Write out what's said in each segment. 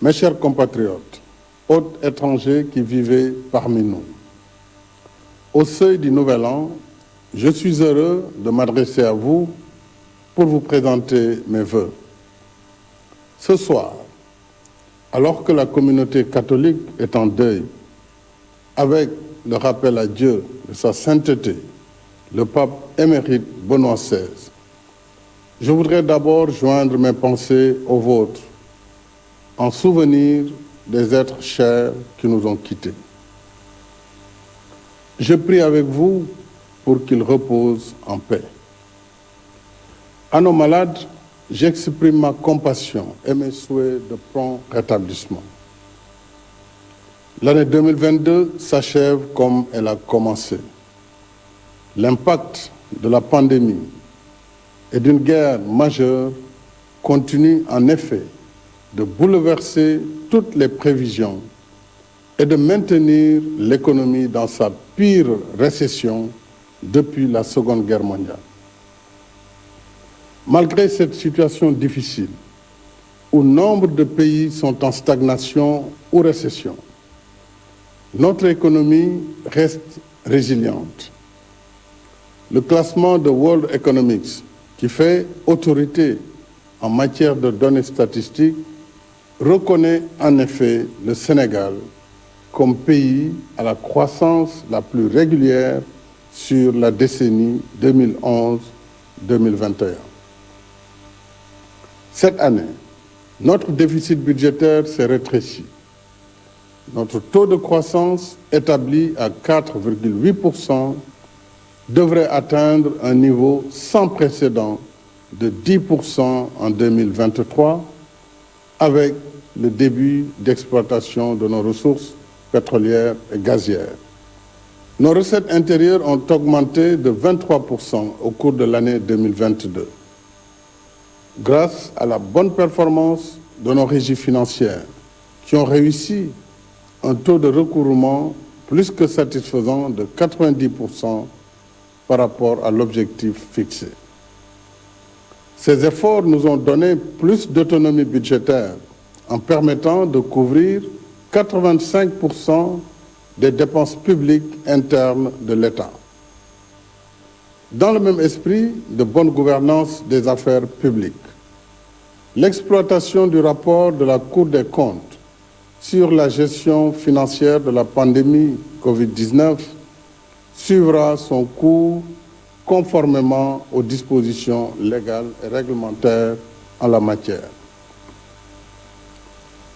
Mes chers compatriotes, hôtes étrangers qui vivez parmi nous, au seuil du Nouvel An, je suis heureux de m'adresser à vous pour vous présenter mes vœux. Ce soir, alors que la communauté catholique est en deuil, avec le rappel à Dieu de sa sainteté, le pape émérite Benoît XVI, je voudrais d'abord joindre mes pensées aux vôtres, en souvenir des êtres chers qui nous ont quittés. Je prie avec vous pour qu'ils reposent en paix. À nos malades, j'exprime ma compassion et mes souhaits de prompt rétablissement. L'année 2022 s'achève comme elle a commencé. L'impact de la pandémie et d'une guerre majeure continue en effet de bouleverser toutes les prévisions et de maintenir l'économie dans sa pire récession depuis la Seconde Guerre mondiale. Malgré cette situation difficile, où nombre de pays sont en stagnation ou récession, notre économie reste résiliente. Le classement de World Economics, qui fait autorité en matière de données statistiques, reconnaît en effet le Sénégal comme pays à la croissance la plus régulière sur la décennie 2011-2021. Cette année, notre déficit budgétaire s'est rétréci. Notre taux de croissance, établi à 4,8%, devrait atteindre un niveau sans précédent de 10% en 2023, avec le début d'exploitation de nos ressources pétrolières et gazières. Nos recettes intérieures ont augmenté de 23% au cours de l'année 2022. Grâce à la bonne performance de nos régies financières, qui ont réussi un taux de recouvrement plus que satisfaisant de 90% par rapport à l'objectif fixé. Ces efforts nous ont donné plus d'autonomie budgétaire en permettant de couvrir 85% des dépenses publiques internes de l'État. Dans le même esprit de bonne gouvernance des affaires publiques, l'exploitation du rapport de la Cour des comptes sur la gestion financière de la pandémie Covid-19 suivra son cours conformément aux dispositions légales et réglementaires en la matière.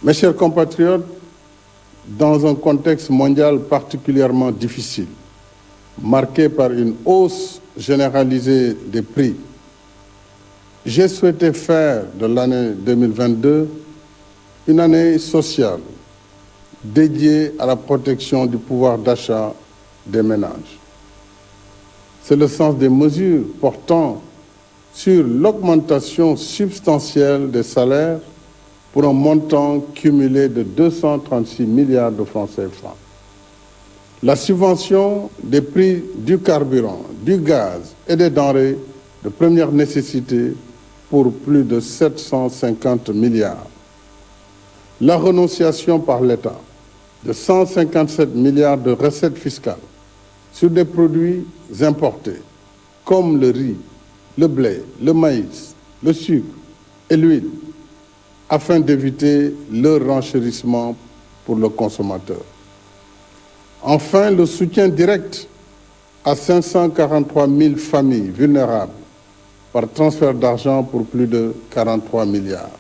Mes chers compatriotes, dans un contexte mondial particulièrement difficile, marqué par une hausse généralisée des prix, j'ai souhaité faire de l'année 2022 une année sociale dédiée à la protection du pouvoir d'achat des ménages. C'est le sens des mesures portant sur l'augmentation substantielle des salaires pour un montant cumulé de 236 milliards de francs CFA. La subvention des prix du carburant, du gaz et des denrées de première nécessité pour plus de 750 milliards. La renonciation par l'État de 157 milliards de recettes fiscales sur des produits importés comme le riz, le blé, le maïs, le sucre et l'huile, afin d'éviter leur renchérissement pour le consommateur. Enfin, le soutien direct à 543 000 familles vulnérables par transfert d'argent pour plus de 43 milliards.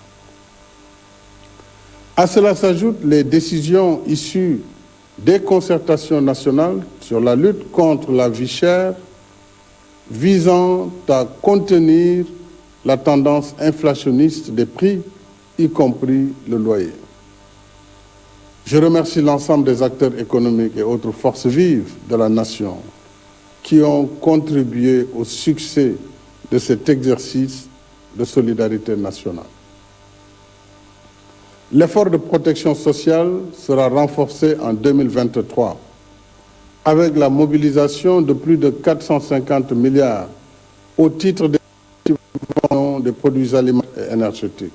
À cela s'ajoutent les décisions issues des concertations nationales sur la lutte contre la vie chère, visant à contenir la tendance inflationniste des prix, y compris le loyer. Je remercie l'ensemble des acteurs économiques et autres forces vives de la nation qui ont contribué au succès de cet exercice de solidarité nationale. L'effort de protection sociale sera renforcé en 2023 avec la mobilisation de plus de 450 milliards au titre des produits alimentaires et énergétiques.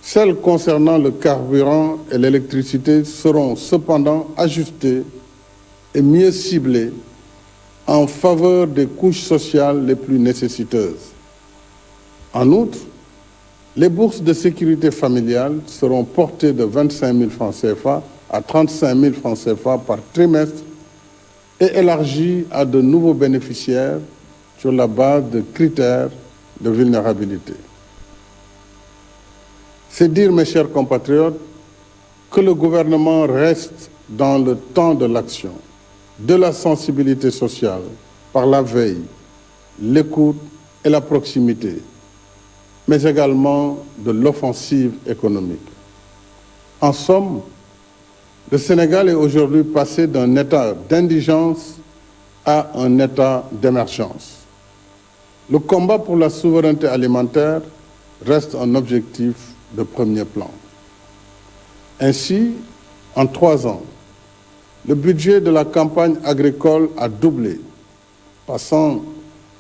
Celles concernant le carburant et l'électricité seront cependant ajustées et mieux ciblées en faveur des couches sociales les plus nécessiteuses. En outre, les bourses de sécurité familiale seront portées de 25 000 francs CFA à 35 000 francs CFA par trimestre et élargies à de nouveaux bénéficiaires sur la base de critères de vulnérabilité. C'est dire, mes chers compatriotes, que le gouvernement reste dans le temps de l'action, de la sensibilité sociale, par la veille, l'écoute et la proximité, mais également de l'offensive économique. En somme, le Sénégal est aujourd'hui passé d'un état d'indigence à un état d'émergence. Le combat pour la souveraineté alimentaire reste un objectif de premier plan. Ainsi, en 3 ans, le budget de la campagne agricole a doublé, passant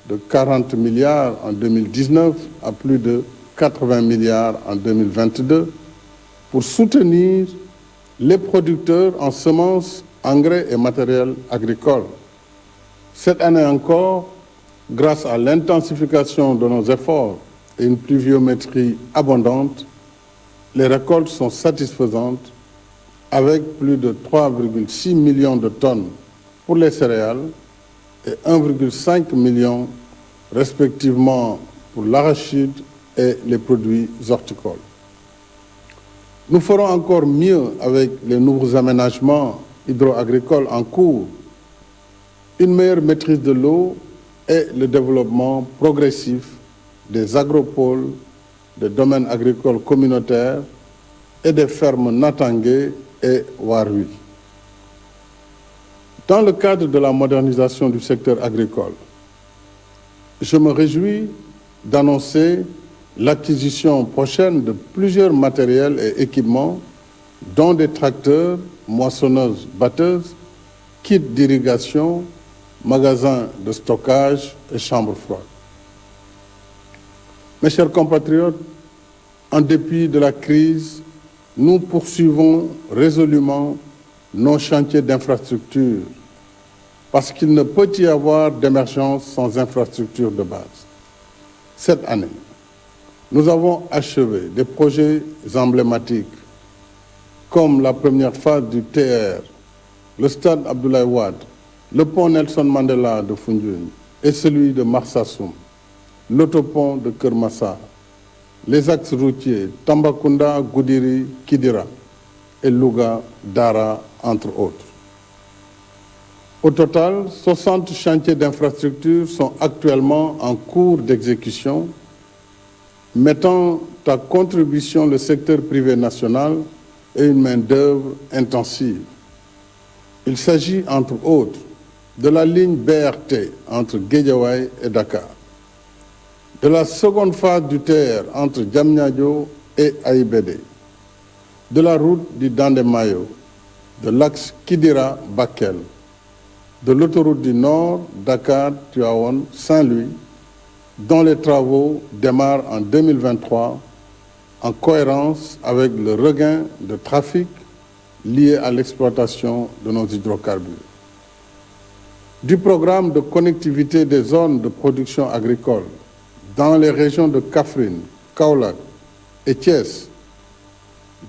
de 40 milliards en 2019 à plus de 80 milliards en 2022, pour soutenir les producteurs en semences, engrais et matériel agricole. Cette année encore, grâce à l'intensification de nos efforts et une pluviométrie abondante, les récoltes sont satisfaisantes, avec plus de 3,6 millions de tonnes pour les céréales et 1,5 million respectivement pour l'arachide et les produits horticoles. Nous ferons encore mieux avec les nouveaux aménagements hydro-agricoles en cours, une meilleure maîtrise de l'eau et le développement progressif des agropoles, des domaines agricoles communautaires et des fermes Natangué et Warui. Dans le cadre de la modernisation du secteur agricole, je me réjouis d'annoncer l'acquisition prochaine de plusieurs matériels et équipements, dont des tracteurs, moissonneuses, batteuses, kits d'irrigation, magasins de stockage et chambres froides. Mes chers compatriotes, en dépit de la crise, nous poursuivons résolument nos chantiers d'infrastructure, parce qu'il ne peut y avoir d'émergence sans infrastructure de base. Cette année, nous avons achevé des projets emblématiques comme la première phase du TR, le stade Abdoulaye Wade, le pont Nelson Mandela de Foundiougne et celui de Marsassoum, l'autopont de Keur-Massar, les axes routiers Tambacounda, Goudiri, Kidira et Louga, Dara, entre autres. Au total, 60 chantiers d'infrastructure sont actuellement en cours d'exécution, mettant à contribution le secteur privé national et une main-d'œuvre intensive. Il s'agit, entre autres, de la ligne BRT entre Guédiawaye et Dakar, de la seconde phase du TR entre Diamniadio et Aïbédé, de la route du Dandemayo, de l'axe Kidira-Bakel, de l'autoroute du Nord, Dakar-Tivaouane, Saint-Louis, dont les travaux démarrent en 2023 en cohérence avec le regain de trafic lié à l'exploitation de nos hydrocarbures. Du programme de connectivité des zones de production agricole dans les régions de Kaffrine, Kaolack et Thiès,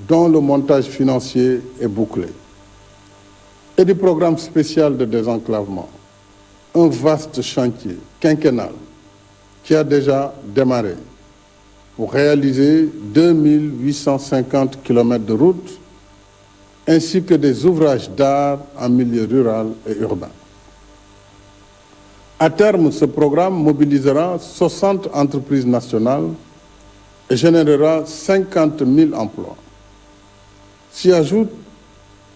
dont le montage financier est bouclé, et du programme spécial de désenclavement, un vaste chantier quinquennal qui a déjà démarré pour réaliser 2850 km de routes ainsi que des ouvrages d'art en milieu rural et urbain. À terme, ce programme mobilisera 60 entreprises nationales et générera 50 000 emplois. S'y ajoutent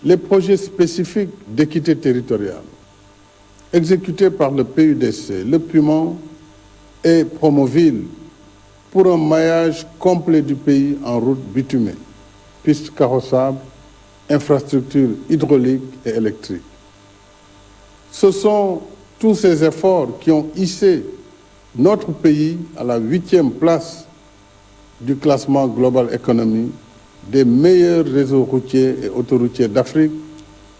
les projets spécifiques d'équité territoriale exécutés par le PUDC, le PUMAN et Promoville pour un maillage complet du pays en route bitumée, pistes carrossables, infrastructures hydrauliques et électriques. Ce sont tous ces efforts qui ont hissé notre pays à la 8e place du classement Global Economy des meilleurs réseaux routiers et autoroutiers d'Afrique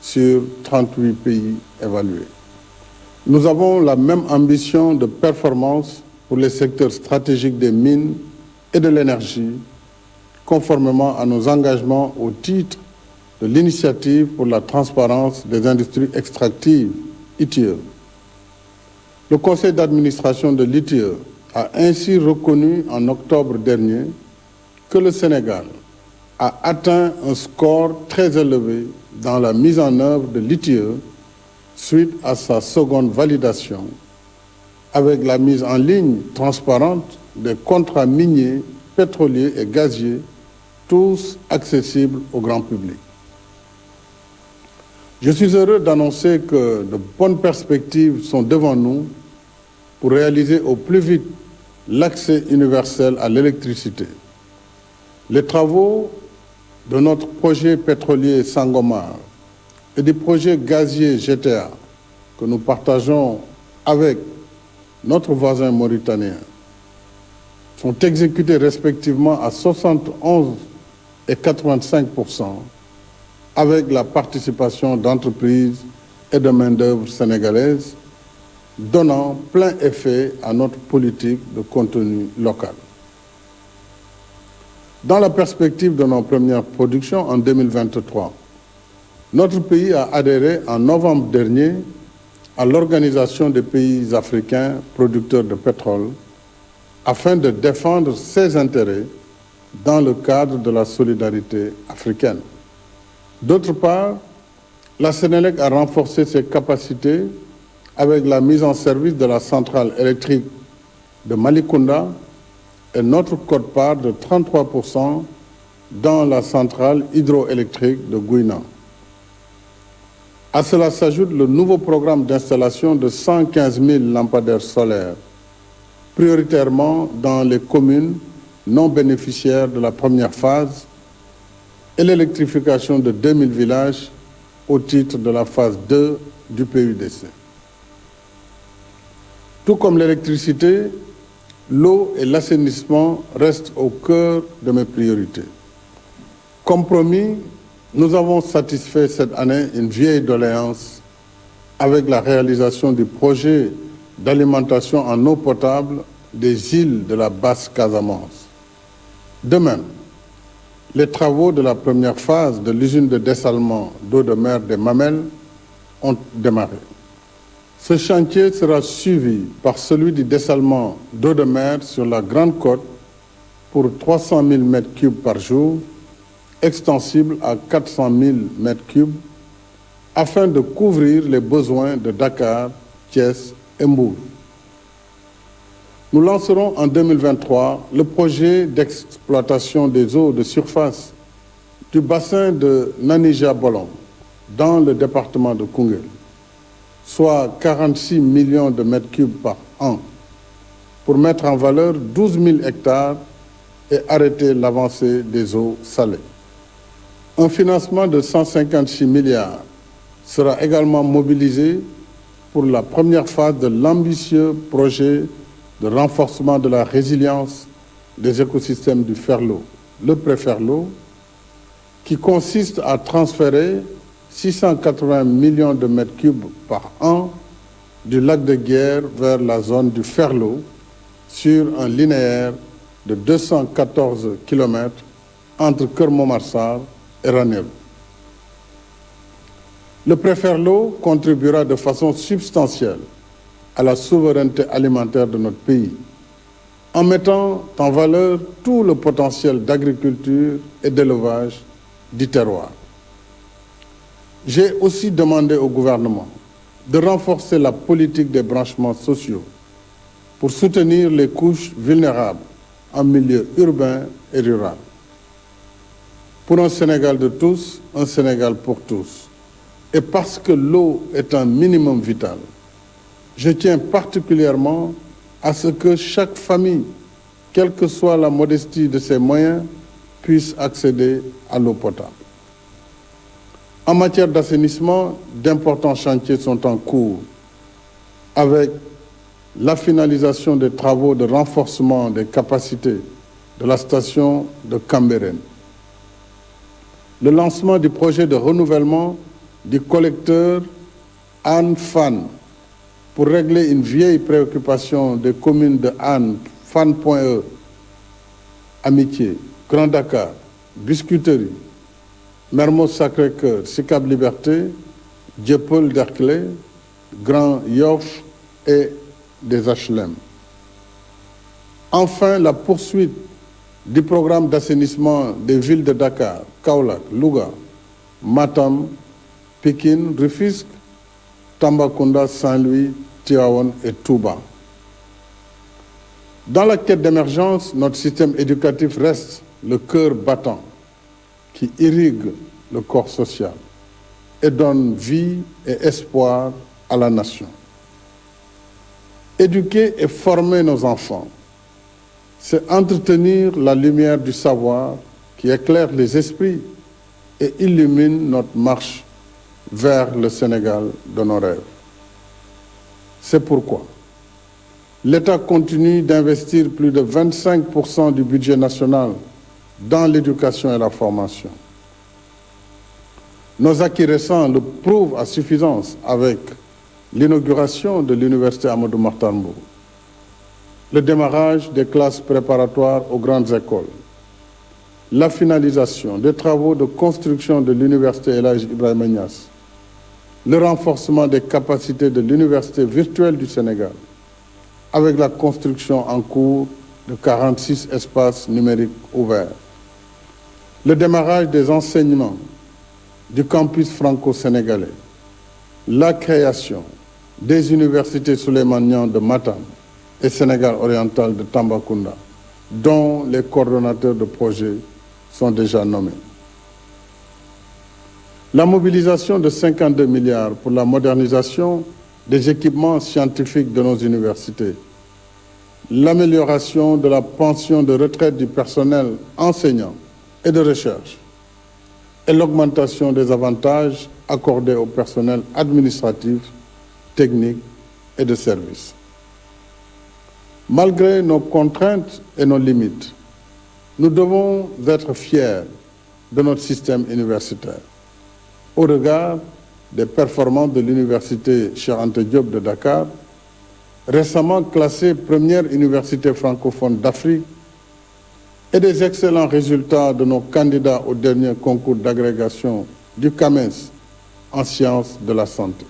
sur 38 pays évalués. Nous avons la même ambition de performance pour les secteurs stratégiques des mines et de l'énergie, conformément à nos engagements au titre de l'initiative pour la transparence des industries extractives, ITIE. Le conseil d'administration de l'ITIE a ainsi reconnu en octobre dernier que le Sénégal a atteint un score très élevé dans la mise en œuvre de l'ITIE suite à sa seconde validation, avec la mise en ligne transparente des contrats miniers, pétroliers et gaziers, tous accessibles au grand public. Je suis heureux d'annoncer que de bonnes perspectives sont devant nous pour réaliser au plus vite l'accès universel à l'électricité. Les travaux de notre projet pétrolier Sangomar et du projet gazier GTA que nous partageons avec notre voisin mauritanien sont exécutés respectivement à 71 et 85%, avec la participation d'entreprises et de main-d'œuvre sénégalaises, donnant plein effet à notre politique de contenu local. Dans la perspective de nos premières productions en 2023, notre pays a adhéré en novembre dernier à l'Organisation des pays africains producteurs de pétrole afin de défendre ses intérêts dans le cadre de la solidarité africaine. D'autre part, la Sénélec a renforcé ses capacités avec la mise en service de la centrale électrique de Malicounda et notre quote-part de 33% dans la centrale hydroélectrique de Gouina. À cela s'ajoute le nouveau programme d'installation de 115 000 lampadaires solaires, prioritairement dans les communes non bénéficiaires de la première phase et l'électrification de 2000 villages au titre de la phase 2 du PUDC. Tout comme l'électricité, l'eau et l'assainissement restent au cœur de mes priorités. Comme promis, nous avons satisfait cette année une vieille doléance avec la réalisation du projet d'alimentation en eau potable des îles de la Basse-Casamance. De même, les travaux de la première phase de l'usine de dessalement d'eau de mer des Mamelles ont démarré. Ce chantier sera suivi par celui du dessalement d'eau de mer sur la Grande Côte pour 300 000 m3 par jour, extensible à 400 000 m3, afin de couvrir les besoins de Dakar, Thiès et Mbour. Nous lancerons en 2023 le projet d'exploitation des eaux de surface du bassin de Nanija-Bolom, dans le département de Koungheul, soit 46 millions de mètres cubes par an, pour mettre en valeur 12 000 hectares et arrêter l'avancée des eaux salées. Un financement de 156 milliards sera également mobilisé pour la première phase de l'ambitieux projet de renforcement de la résilience des écosystèmes du Ferlo, le Préferlo, qui consiste à transférer 680 millions de mètres cubes par an du lac de Guiers vers la zone du Ferlo sur un linéaire de 214 km entre Keur Momar et Ranérou. Le Préferlo contribuera de façon substantielle à la souveraineté alimentaire de notre pays, en mettant en valeur tout le potentiel d'agriculture et d'élevage du terroir. J'ai aussi demandé au gouvernement de renforcer la politique des branchements sociaux pour soutenir les couches vulnérables en milieu urbain et rural. Pour un Sénégal de tous, un Sénégal pour tous. Et parce que l'eau est un minimum vital, je tiens particulièrement à ce que chaque famille, quelle que soit la modestie de ses moyens, puisse accéder à l'eau potable. En matière d'assainissement, d'importants chantiers sont en cours, avec la finalisation des travaux de renforcement des capacités de la station de Cambérène. Le lancement du projet de renouvellement du collecteur Hann-Fann pour régler une vieille préoccupation des communes de Hann, Fann.e, Amitié, Grand Dakar, Biscuiterie, Mermoz Sacré-Cœur, Sicap Liberté, Dieuppeul-Derklé, Grand Yoff et des HLM. Enfin, la poursuite du programme d'assainissement des villes de Dakar, Kaolack, Louga, Matam, Pikine, Rufisque, Tambacounda, Saint-Louis, Tivaouane et Touba. Dans la quête d'émergence, notre système éducatif reste le cœur battant qui irrigue le corps social et donne vie et espoir à la nation. Éduquer et former nos enfants, c'est entretenir la lumière du savoir qui éclaire les esprits et illumine notre marche vers le Sénégal de nos rêves. C'est pourquoi l'État continue d'investir plus de 25% du budget national dans l'éducation et la formation. Nos acquis récents le prouvent à suffisance avec l'inauguration de l'université Amadou Mahtar Mbow, le démarrage des classes préparatoires aux grandes écoles, la finalisation des travaux de construction de l'université El Hadji Ibrahima Niass, le renforcement des capacités de l'université virtuelle du Sénégal, avec la construction en cours de 46 espaces numériques ouverts, le démarrage des enseignements du campus franco-sénégalais, la création des universités Souleymane Niang de Matam et Sénégal oriental de Tambacounda, dont les coordonnateurs de projets sont déjà nommés. La mobilisation de 52 milliards pour la modernisation des équipements scientifiques de nos universités, l'amélioration de la pension de retraite du personnel enseignant et de recherche, et l'augmentation des avantages accordés au personnel administratif, technique et de service. Malgré nos contraintes et nos limites, nous devons être fiers de notre système universitaire. Au regard des performances de l'université Cheikh Anta Diop de Dakar, récemment classée première université francophone d'Afrique, et des excellents résultats de nos candidats au dernier concours d'agrégation du CAMES en sciences de la santé.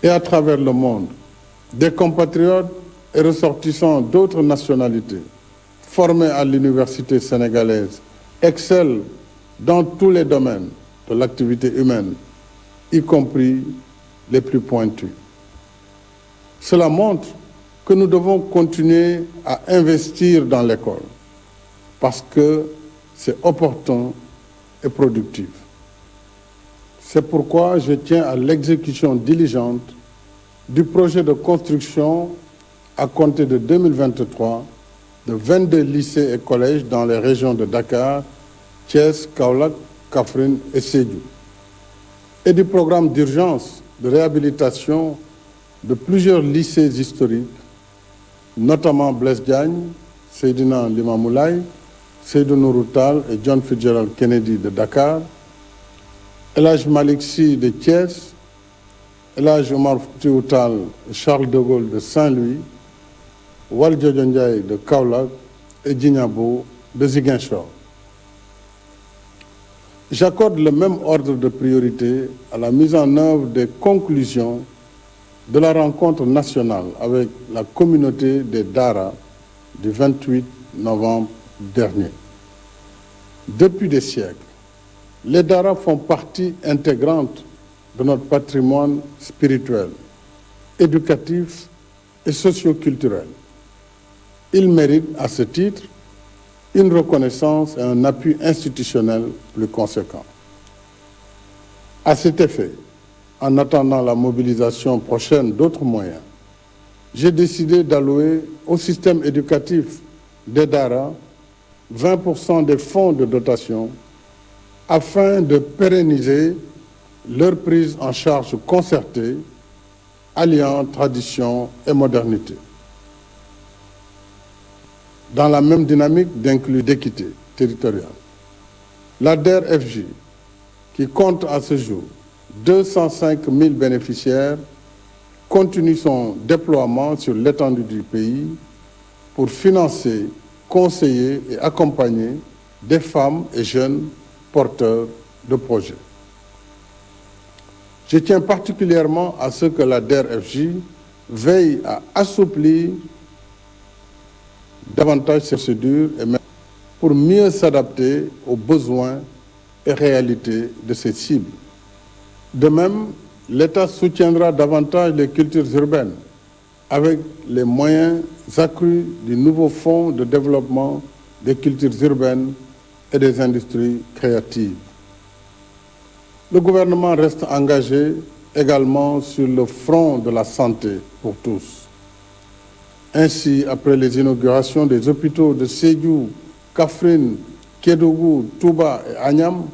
Et à travers le monde, des compatriotes et ressortissants d'autres nationalités formés à l'université sénégalaise excellent dans tous les domaines de l'activité humaine, y compris les plus pointus. Cela montre que nous devons continuer à investir dans l'école parce que c'est opportun et productif. C'est pourquoi je tiens à l'exécution diligente du projet de construction à compter de 2023 de 22 lycées et collèges dans les régions de Dakar, Thiès, Kaolack, Kaffrine et Sédhiou, et du programme d'urgence de réhabilitation de plusieurs lycées historiques, notamment Blaise Diagne, Seydina Limamou Laye, Seydou Nourou Tall et John Fitzgerald Kennedy de Dakar, El Hadj Malick Sy de Thiès, El Hadj Omar Foutiyou Tall et Charles de Gaulle de Saint-Louis, Valdiodio Ndiaye de Kaolack et Djignabo de Ziguinchor. J'accorde le même ordre de priorité à la mise en œuvre des conclusions de la rencontre nationale avec la communauté des Dara du 28 novembre dernier. Depuis des siècles, les Dara font partie intégrante de notre patrimoine spirituel, éducatif et socio-culturel. Ils méritent à ce titre une reconnaissance et un appui institutionnel plus conséquent. À cet effet, en attendant la mobilisation prochaine d'autres moyens, j'ai décidé d'allouer au système éducatif des Dara 20% des fonds de dotation afin de pérenniser leur prise en charge concertée, alliant tradition et modernité. dans la même dynamique d'équité territoriale. La DER/FJ, qui compte à ce jour 205 000 bénéficiaires, continue son déploiement sur l'étendue du pays pour financer, conseiller et accompagner des femmes et jeunes porteurs de projets. Je tiens particulièrement à ce que la DER/FJ veille à assouplir davantage ces procédures et même pour mieux s'adapter aux besoins et réalités de ces cibles. De même, l'État soutiendra davantage les cultures urbaines avec les moyens accrus du nouveau Fonds de développement des cultures urbaines et des industries créatives. Le gouvernement reste engagé également sur le front de la santé pour tous. Ainsi, après les inaugurations des hôpitaux de Sédhiou, Kaffrine, Kédougou, Touba et Agnam,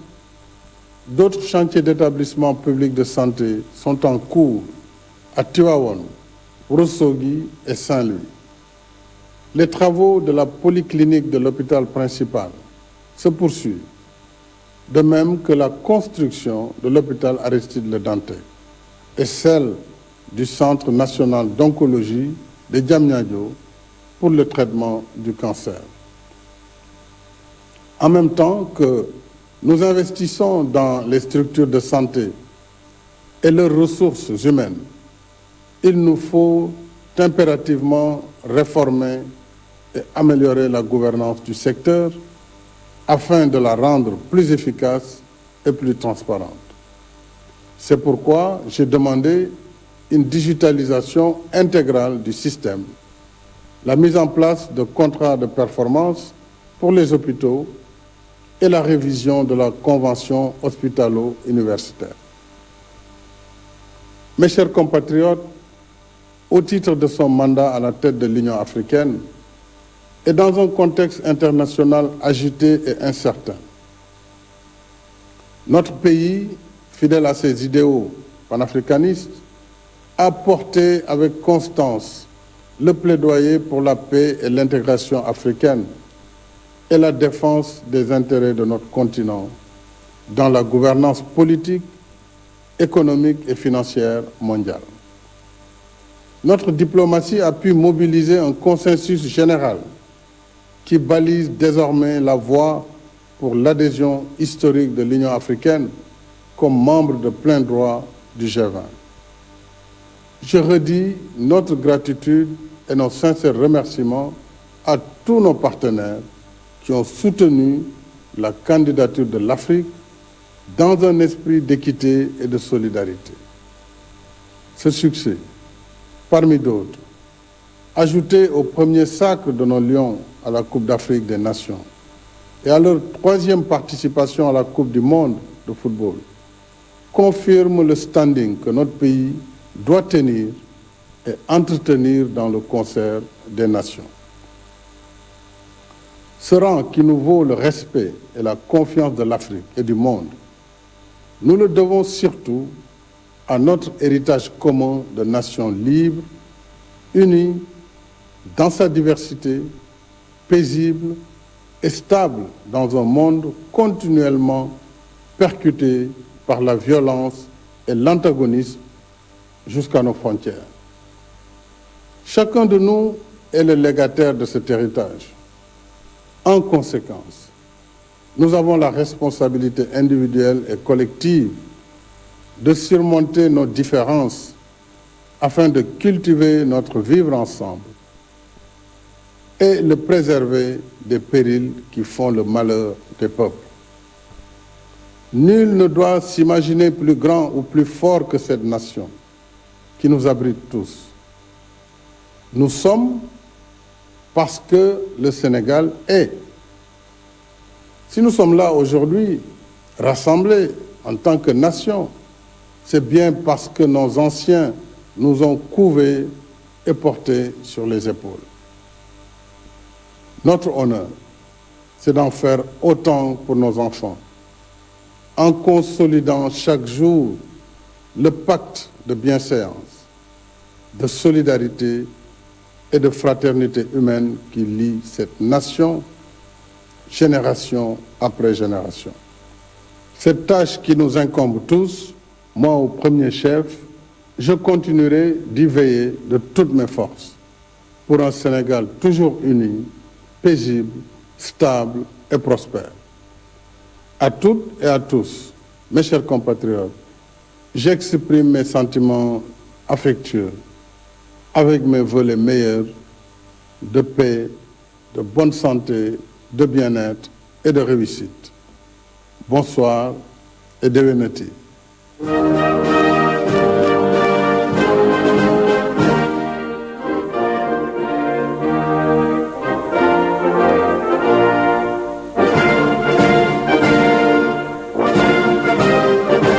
d'autres chantiers d'établissements publics de santé sont en cours à Tivaouane, Ourossogui et Saint-Louis. Les travaux de la polyclinique de l'hôpital principal se poursuivent, de même que la construction de l'hôpital Aristide Le Dantec et celle du Centre national d'oncologie de Diamniadio pour le traitement du cancer. En même temps que nous investissons dans les structures de santé et leurs ressources humaines, il nous faut impérativement réformer et améliorer la gouvernance du secteur afin de la rendre plus efficace et plus transparente. C'est pourquoi j'ai demandé une digitalisation intégrale du système, la mise en place de contrats de performance pour les hôpitaux et la révision de la convention hospitalo-universitaire. Mes chers compatriotes, au titre de son mandat à la tête de l'Union africaine et dans un contexte international agité et incertain, notre pays, fidèle à ses idéaux panafricanistes, a porté avec constance le plaidoyer pour la paix et l'intégration africaine et la défense des intérêts de notre continent dans la gouvernance politique, économique et financière mondiale. Notre diplomatie a pu mobiliser un consensus général qui balise désormais la voie pour l'adhésion historique de l'Union africaine comme membre de plein droit du G20. Je redis notre gratitude et nos sincères remerciements à tous nos partenaires qui ont soutenu la candidature de l'Afrique dans un esprit d'équité et de solidarité. Ce succès, parmi d'autres, ajouté au premier sacre de nos Lions à la Coupe d'Afrique des Nations et à leur troisième participation à la Coupe du monde de football, confirme le standing que notre pays doit tenir et entretenir dans le concert des nations. Ce rang qui nous vaut le respect et la confiance de l'Afrique et du monde, nous le devons surtout à notre héritage commun de nations libres, unies dans sa diversité, paisible et stable dans un monde continuellement percuté par la violence et l'antagonisme jusqu'à nos frontières. Chacun de nous est le légataire de cet héritage. En conséquence, nous avons la responsabilité individuelle et collective de surmonter nos différences afin de cultiver notre vivre ensemble et le préserver des périls qui font le malheur des peuples. Nul ne doit s'imaginer plus grand ou plus fort que cette nation qui nous abrite tous. Nous sommes parce que le Sénégal est. Si nous sommes là aujourd'hui, rassemblés en tant que nation, c'est bien parce que nos anciens nous ont couvés et portés sur les épaules. Notre honneur, c'est d'en faire autant pour nos enfants, en consolidant chaque jour le pacte de bienséance, de solidarité et de fraternité humaine qui lie cette nation, génération après génération. Cette tâche qui nous incombe tous, moi au premier chef, je continuerai d'y veiller de toutes mes forces pour un Sénégal toujours uni, paisible, stable et prospère. À toutes et à tous, mes chers compatriotes, j'exprime mes sentiments affectueux avec mes vœux les meilleurs de paix, de bonne santé, de bien-être et de réussite. Bonsoir et déwénati.